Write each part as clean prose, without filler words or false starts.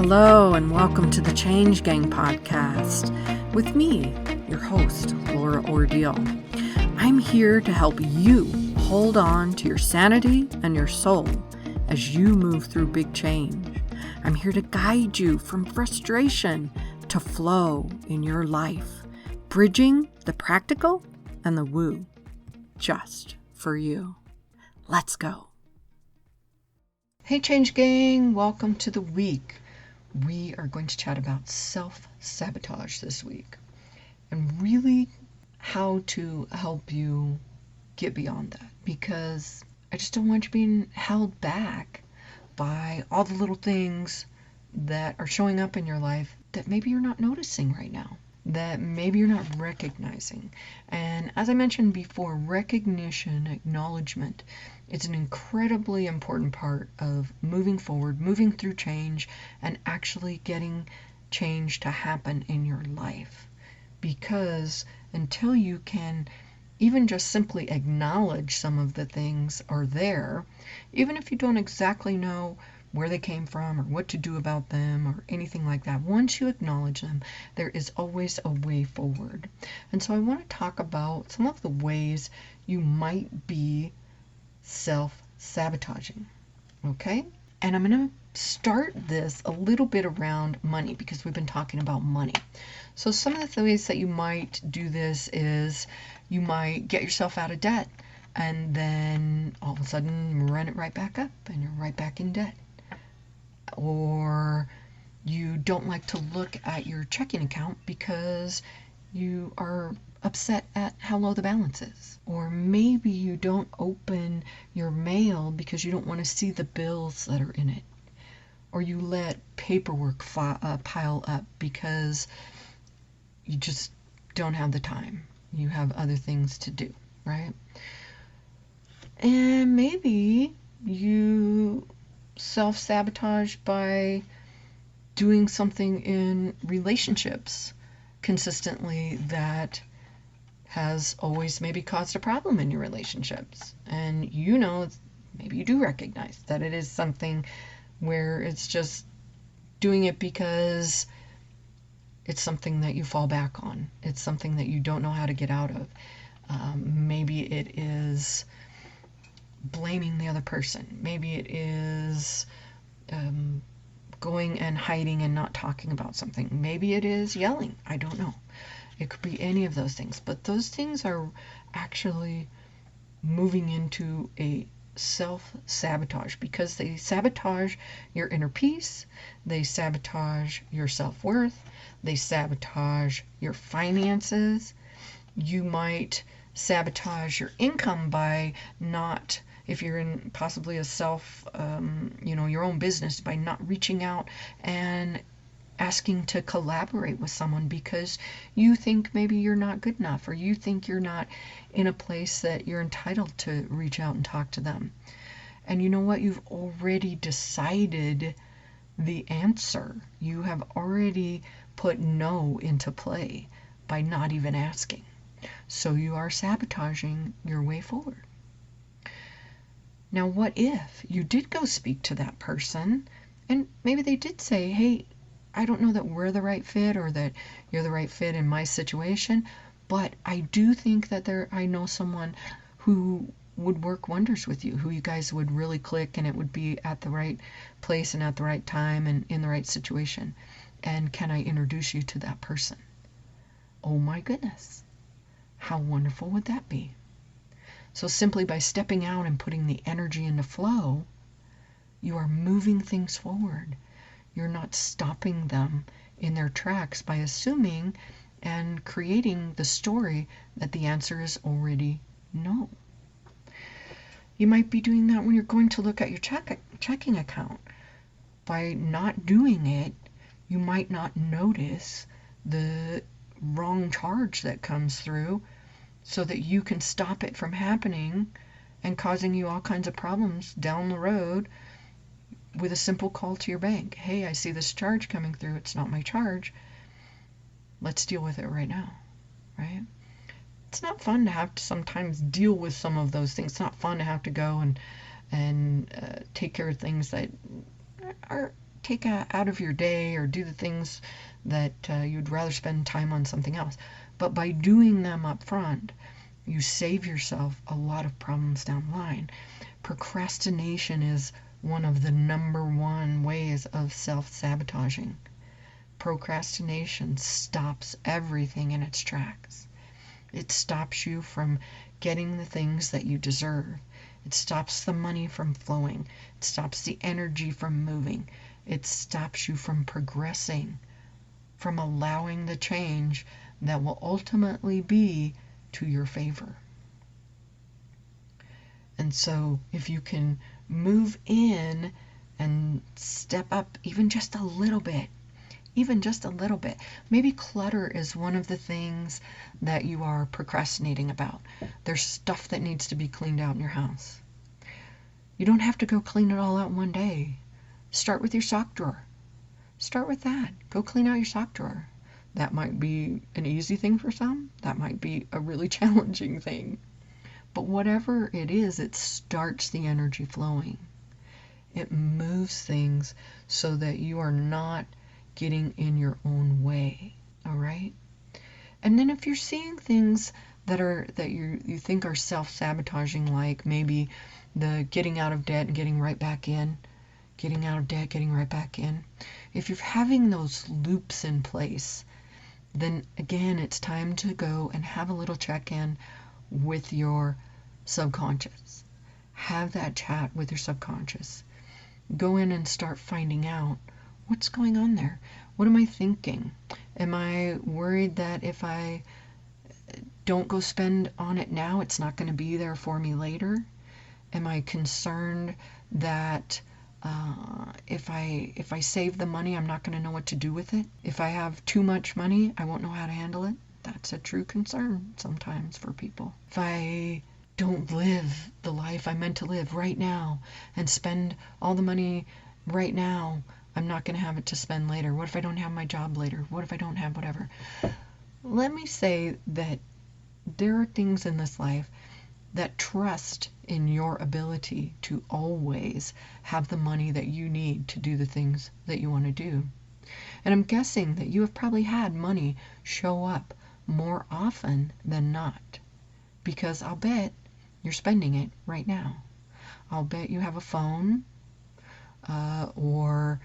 Hello and welcome to the Change Gang podcast with me, your host, Laura Ordile. I'm here to help you hold on to your sanity and your soul as you move through big change. I'm here to guide you from frustration to flow in your life, bridging the practical and the woo, just for you. Let's go. Hey Change Gang, welcome to the week. We are going to chat about self-sabotage this week and really how to help you get beyond that, because I just don't want you being held back by all the little things that are showing up in your life that maybe you're not noticing right now, that maybe you're not recognizing. And as I mentioned before, recognition, acknowledgement, it's an incredibly important part of moving forward, moving through change, and actually getting change to happen in your life. Because until you can even just simply acknowledge some of the things are there, even if you don't exactly know where they came from or what to do about them or anything like that, once you acknowledge them, there is always a way forward. And so I want to talk about some of the ways you might be self-sabotaging, okay? And I'm going to start this a little bit around money because we've been talking about money. So some of the ways that you might do this is you might get yourself out of debt and then all of a sudden run it right back up and you're right back in debt. Or you don't like to look at your checking account because you are upset at how low the balance is. Or maybe you don't open your mail because you don't want to see the bills that are in it. Or you let paperwork pile up because you just don't have the time. You have other things to do, right? And maybe you self-sabotage by doing something in relationships consistently that has always maybe caused a problem in your relationships. And you know, maybe you do recognize that it is something where it's just doing it because it's something that you fall back on. It's something that you don't know how to get out of. Maybe it is blaming the other person. Maybe it is going and hiding and not talking about something. Maybe it is yelling. I don't know. It could be any of those things. But those things are actually moving into a self-sabotage because they sabotage your inner peace. They sabotage your self-worth. They sabotage your finances. You might sabotage your income by not, if you're in possibly a your own business, by not reaching out and asking to collaborate with someone because you think maybe you're not good enough or you think you're not in a place that you're entitled to reach out and talk to them. And you know what? You've already decided the answer. You have already put no into play by not even asking. So you are sabotaging your way forward. Now, what if you did go speak to that person and maybe they did say, hey, I don't know that we're the right fit or that you're the right fit in my situation, but I do think that I know someone who would work wonders with you, who you guys would really click and it would be at the right place and at the right time and in the right situation. And can I introduce you to that person? Oh my goodness. How wonderful would that be? So simply by stepping out and putting the energy into flow, you are moving things forward. You're not stopping them in their tracks by assuming and creating the story that the answer is already no. You might be doing that when you're going to look at your checking account. By not doing it, you might not notice the wrong charge that comes through so that you can stop it from happening and causing you all kinds of problems down the road with a simple call to your bank. Hey, I see this charge coming through. It's not my charge. Let's deal with it right now, right? It's not fun to have to sometimes deal with some of those things. It's not fun to have to go and take care of things that are take out of your day or do the things that you'd rather spend time on something else. But by doing them up front, you save yourself a lot of problems down the line. Procrastination is one of the number one ways of self-sabotaging. Procrastination stops everything in its tracks. It stops you from getting the things that you deserve. It stops the money from flowing. It stops the energy from moving. It stops you from progressing, from allowing the change that will ultimately be to your favor. And so if you can move in and step up even just a little bit, maybe clutter is one of the things that you are procrastinating about. There's stuff that needs to be cleaned out in your house. You don't have to go clean it all out in one day. Start with your sock drawer. Start with that. Go clean out your sock drawer. That might be an easy thing for some. That might be a really challenging thing. But whatever it is, it starts the energy flowing. It moves things so that you are not getting in your own way. All right? And then if you're seeing things that you think are self-sabotaging, like maybe the getting out of debt and getting right back in, getting out of debt, getting right back in. If you're having those loops in place, then again, it's time to go and have a little check-in with your subconscious. Have that chat with your subconscious. Go in and start finding out what's going on there. What am I thinking? Am I worried that if I don't go spend on it now, it's not going to be there for me later? Am I concerned that if I save the money, I'm not going to know what to do with it? If I have too much money, I won't know how to handle it? That's a true concern sometimes for people. If I don't live the life I meant to live right now and spend all the money right now, I'm not going to have it to spend later. What if I don't have my job later? What if I don't have whatever? Let me say that there are things in this life that trust in your ability to always have the money that you need to do the things that you want to do. And I'm guessing that you have probably had money show up more often than not, because I'll bet you're spending it right now. I'll bet you have a phone or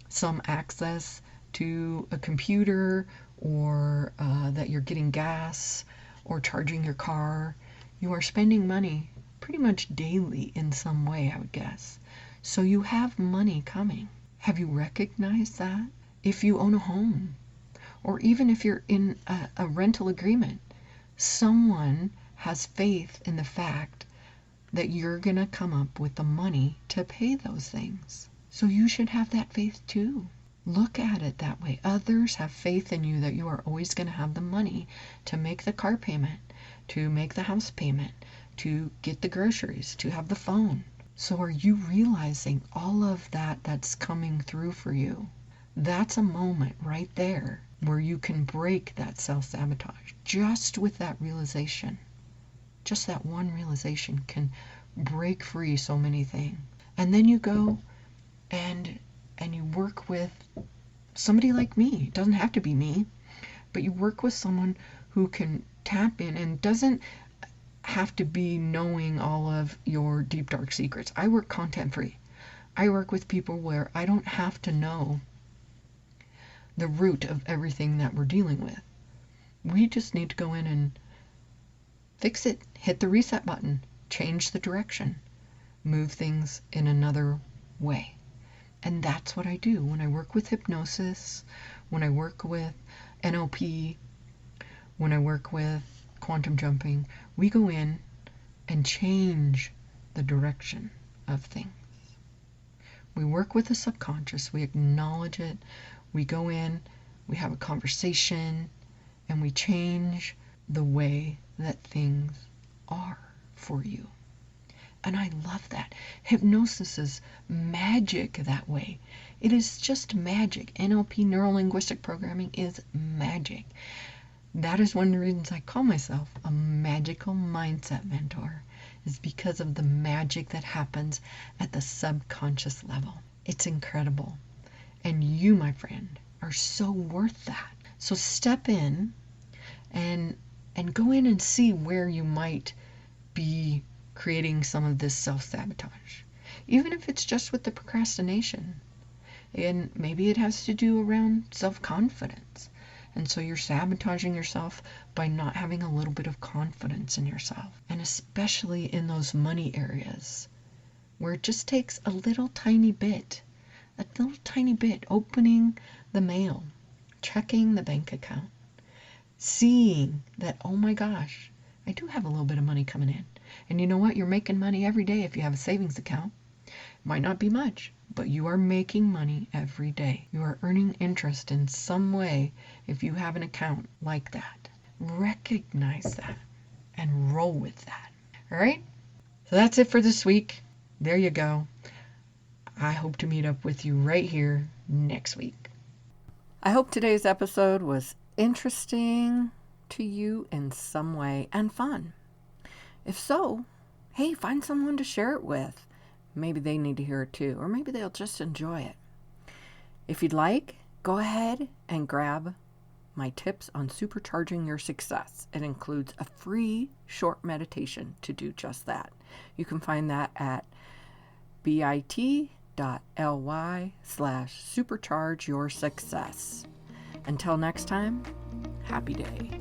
some access to a computer, or that you're getting gas or charging your car. You are spending money pretty much daily in some way, I would guess. So you have money coming. Have you recognized that? If you own a home, or even if you're in a rental agreement, someone has faith in the fact that you're going to come up with the money to pay those things. So you should have that faith too. Look at it that way. Others have faith in you that you are always going to have the money to make the car payment, to make the house payment, to get the groceries, to have the phone. So are you realizing all of that that's coming through for you? That's a moment right there where you can break that self-sabotage. Just with that realization, just that one realization can break free so many things. And then you go and you work with somebody like me. It doesn't have to be me, but you work with someone who can tap in and doesn't have to be knowing all of your deep dark secrets. I work content free. I work with people where I don't have to know the root of everything that we're dealing with. We just need to go in and fix it, hit the reset button, change the direction, move things in another way. And that's what I do when I work with hypnosis, when I work with NLP, when I work with quantum jumping. We go in and change the direction of things. We work with the subconscious, we acknowledge it, we go in, we have a conversation, and we change the way that things are for you. And I love that. Hypnosis is magic that way. It is just magic. NLP, neuro-linguistic programming, is magic. That is one of the reasons I call myself a magical mindset mentor, is because of the magic that happens at the subconscious level. It's incredible. And you, my friend, are so worth that. So step in and go in and see where you might be creating some of this self-sabotage. Even if it's just with the procrastination. And maybe it has to do around self-confidence. And so you're sabotaging yourself by not having a little bit of confidence in yourself. And especially in those money areas where it just takes a little tiny bit, opening the mail, checking the bank account, seeing that, oh my gosh, I do have a little bit of money coming in. And you know what? You're making money every day if you have a savings account. Might not be much, but you are making money every day. You are earning interest in some way if you have an account like that. Recognize that and roll with that. All right? So that's it for this week. There you go. I hope to meet up with you right here next week. I hope today's episode was interesting to you in some way and fun. If so, hey, find someone to share it with. Maybe they need to hear it too, or maybe they'll just enjoy it. If you'd like, go ahead and grab my tips on supercharging your success. It includes a free short meditation to do just that. You can find that at bit.ly/supercharge your success. Until next time, happy day.